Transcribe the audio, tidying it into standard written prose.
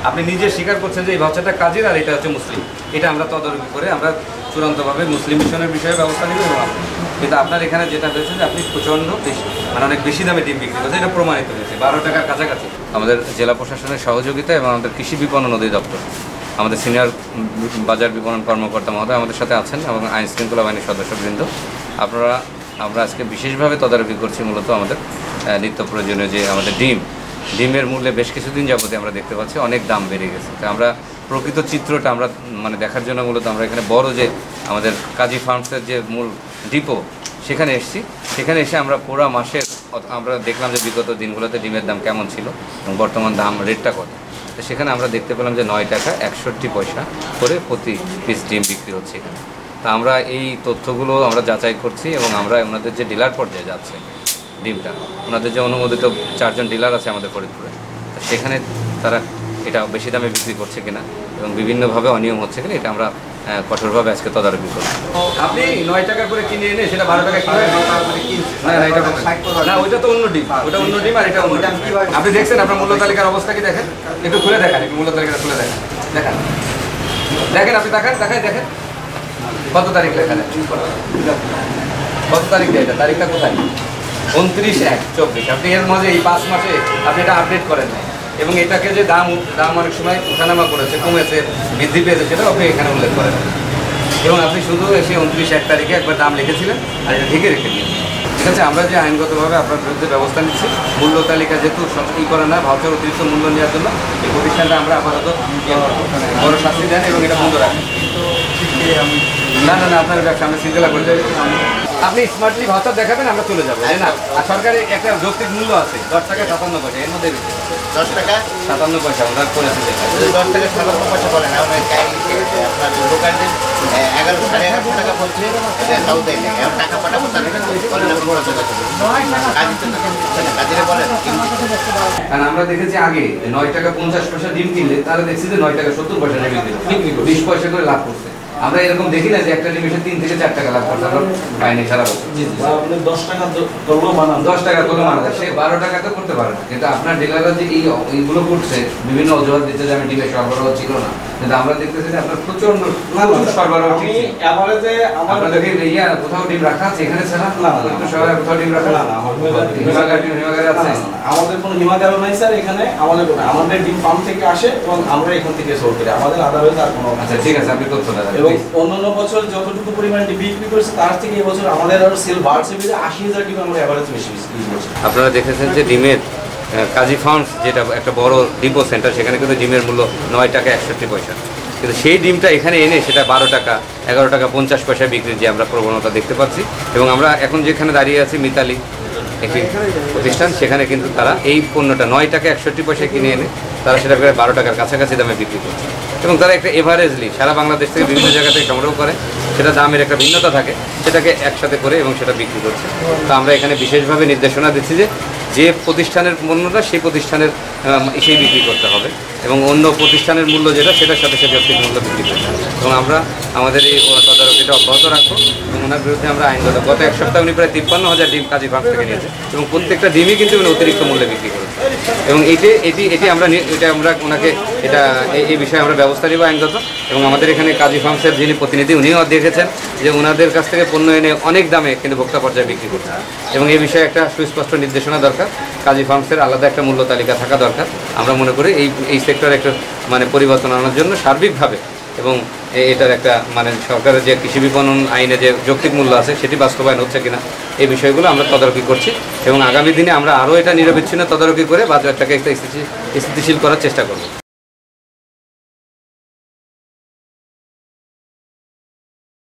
আপনি নিজে স্বীকার করছেন যে এই বাচ্চাটা কাজের আর এটা হচ্ছে মুসলিম, এটা আমরা তদারকি করে আমরা চূড়ান্তভাবে মুসলিম মিশনের বিষয়ে ব্যবস্থা নিব। এবং কিন্তু আপনার এখানে যেটা হয়েছে যে আপনি প্রচণ্ড বেশি মানে অনেক বেশি দামে ডিম বিক্রি করছেন, এটা প্রমাণিত হয়েছে 12 টাকার কাছাকাছি। আমাদের জেলা প্রশাসনের সহযোগিতা এবং আমাদের কৃষি বিপণন অধিদপ্তর, আমাদের সিনিয়র বাজার বিপণন কর্মকর্তা মহোদয় আমাদের সাথে আছেন এবং আইন শৃঙ্খলা বাহিনীর সদস্যবৃন্দ। আমরা আজকে বিশেষভাবে তদারকি করছি মূলত আমাদের নিত্য প্রয়োজনীয় যে আমাদের ডিমের মূল্যে বেশ কিছুদিন যাবতে আমরা দেখতে পাচ্ছি অনেক দাম বেড়ে গেছে। তো আমরা প্রকৃত চিত্রটা আমরা মানে দেখার জন্য মূলত আমরা এখানে বড় যে আমাদের কাজী ফার্মসের যে মূল ডিপো সেখানে এসেছি। সেখানে এসে আমরা পুরো মাসের আমরা দেখলাম যে বিগত দিনগুলোতে ডিমের দাম কেমন ছিল এবং বর্তমান দাম রেটটা কত। তো সেখানে আমরা দেখতে পেলাম যে 9 টাকা 61 পয়সা করে প্রতি পিস ডিম বিক্রি হচ্ছে এখানে। তা আমরা এই তথ্যগুলো আমরা যাচাই করছি এবং আমরা ওনাদের যে ডিলার পর্যায়ে যাচ্ছে ডিমটা, ওনাদের যে অনুমোদিত 4 জন ডিলার আছে আমাদের ফরিদপুরে, সেখানে তারা এটা বেশি দামে বিক্রি করছে কিনা এবং বিভিন্নভাবে অনিয়ম হচ্ছে কিনা এটা আমরা কঠোরভাবে আজকে তদারকি করি। আপনি 9 টাকা করে কিনে এনে সেটা 12 টাকা কিনে না, ওইটা তো অন্য ডিম, ওটা অন্য ডিম আর এটা অন্য ডিম। আপনি দেখছেন আপনার মূল্য তালিকার অবস্থা কি দেখেন, একটু খুলে দেখান, একটু মূল্য তালিকাটা খুলে দেখান, দেখেন আপনি দেখেন কত তারিখ লেখা আছে, কত তারিখ এটা, তারিখটা কোথায়? 29/1/24। আপনি এর মাঝে এই 5 মাসে আপনি এটা আপডেট করেন নাই এবং এটাকে যে দাম অনেক সময় উঠানামা করেছে, কমেছে, বৃদ্ধি পেয়েছে সেটাও আপনি এখানে উল্লেখ করেন এবং আপনি শুধু এসে 29/1 তারিখে একবার দাম লিখেছিলেন আর এটা ঢেকে রেখে দিয়েছেন। ঠিক আছে, আমরা যে আইনগতভাবে আপনার বিরুদ্ধে ব্যবস্থা নিচ্ছি, মূল্য তালিকা যেহেতু ই করে না, ভাউচার অতিরিক্ত মূল্য নেওয়ার জন্য এই প্রতিষ্ঠানটা আমরা আপাতত বড় শাস্তি দেন এবং এটা বন্ধ রাখেন। না আপনার ব্যবসা আমরা শৃঙ্খলা করে যাই। আপনি স্মার্টলি ভাউচার দেখাবেন, আমরা চলে যাবো, তাই না? আর সরকারের একটা যৌক্তিক মূল্য আছে 10 টাকা 57 পয়সা, এর মধ্যে 10 টাকা 57 পয়সা ওনার করেছে। 10 টাকা 57 পয়সা বলেন, আপনার দোকানে 11-11.5 টাকা বলছে, সাউথ থেকে টাকা পাঠাবো কারণ আমরা দেখেছি আগে 9 টাকা 50 পয়সা ডিম কিনলে তারা দেখছি যে 9 টাকা 70 পয়সা ডিম বিক্রি করে 20 পয়সা করে লাভ করছে। আমরা এরকম দেখি না যে একটা ডিমের 3 থেকে 4 টাকা লাভ করছে, আমরা পাইনি সারা বছর। আপনি 10 টাকা করলেও বানান, 10 টাকা করলেও বানান, সে 12 টাকা তো করতে পারে না। কিন্তু আপনার ডিলাররা যে এইগুলো করছে বিভিন্ন অজুহাত দিতে যে আমি ডিমের সরবরাহ ছিল না, কিন্তু আমরা দেখতেছি যে আপনার প্রচন্ড সরবরাহ ঠিক আছে। এভারেজে আপনাদের কোথাও ডিম রাখা আছে এখানে ছাড়া? না, শহরে কোথাও ডিম রাখা না, হিমাগারে আছে। আমাদের কোনো হিমাগারও নাই স্যার, এখানে আমাদের ডিম ফার্ম থেকে আসে এবং আমরা এখান থেকে সোল করি, আমাদের আদারওয়াইজ আর কোনো। আচ্ছা ঠিক আছে, আপনি তথ্য দেন। এবং অন্যান্য বছর যতটুকু পরিমাণে ডিম বিক্রি করেছে তার থেকে এই বছর আমাদের আরো সেল বাড়ছে, 80,000 ডিম আমরা এভারেজ বেশি বিক্রি করছি। আপনারা দেখেছেন যে ডিমের কাজী ফার্মস যেটা একটা বড় ডিপো সেন্টার, সেখানে কিন্তু ডিমের মূল্য 9 টাকা 61 পয়সা, কিন্তু সেই ডিমটা এখানে এনে সেটা 12 টাকা 11 টাকা 50 পয়সা বিক্রির যে আমরা প্রবণতা দেখতে পাচ্ছি। এবং আমরা এখন যেখানে দাঁড়িয়ে আছি মিতালি একটি প্রতিষ্ঠান, সেখানে কিন্তু তারা এই পণ্যটা 9 টাকা 61 পয়সা কিনে এনে তারা সেটা 12 টাকার কাছাকাছি দামে বিক্রি করছে এবং তারা একটা এভারেজলি সারা বাংলাদেশ থেকে বিভিন্ন জায়গা থেকে সংগ্রহ করে, সেটা দামের একটা ভিন্নতা থাকে, সেটাকে একসাথে করে এবং সেটা বিক্রি করছে। তো আমরা এখানে বিশেষভাবে নির্দেশনা দিচ্ছি যে প্রতিষ্ঠানের পণ্যটা সেই প্রতিষ্ঠানের এসেই বিক্রি করতে হবে এবং অন্য প্রতিষ্ঠানের মূল্য যেটা সেটার সাথে সে যৌক্তিক মূল্য বিক্রি করতে হবে। এবং আমরা আমাদের এই তদারকিটা অব্যাহত রাখবো এবং ওনার বিরুদ্ধে আমরা আইনগত গত 1 সপ্তাহে উনি প্রায় 53,000 ডিম কাজী ফার্ম থেকে নিয়েছে এবং প্রত্যেকটা ডিমই কিন্তু উনি অতিরিক্ত মূল্যে বিক্রি করেছে এবং এটি আমরা ওনাকে এই বিষয়ে আমরা ব্যবস্থা নেব আইনগত। এবং আমাদের এখানে কাজী ফার্মসের যিনি প্রতিনিধি উনিও দেখেছেন যে ওনাদের কাছ থেকে পণ্য এনে অনেক দামে কিন্তু ভোক্তা পর্যায়ে বিক্রি করছে এবং এই বিষয়ে একটা সুস্পষ্ট নির্দেশনা দরকার, কাজী ফার্মসের আলাদা একটা মূল্য তালিকা থাকা দরকার। আমরা মনে করি এই সেক্টরে একটা পরিবর্তন আনার জন্য সার্বিকভাবে এবং এটার একটা সরকারের যে কৃষি বিপণন আইনে যে যৌক্তিক মূল্য আছে সেটি বাস্তবায়ন হচ্ছে কিনা এই বিষয়গুলো আমরা তদারকি করছি এবং আগামী দিনে আমরা আরও এটা নিরবিচ্ছিন্ন তদারকি করে বাজারটাকে একটা স্থিতিশীল করার চেষ্টা করব।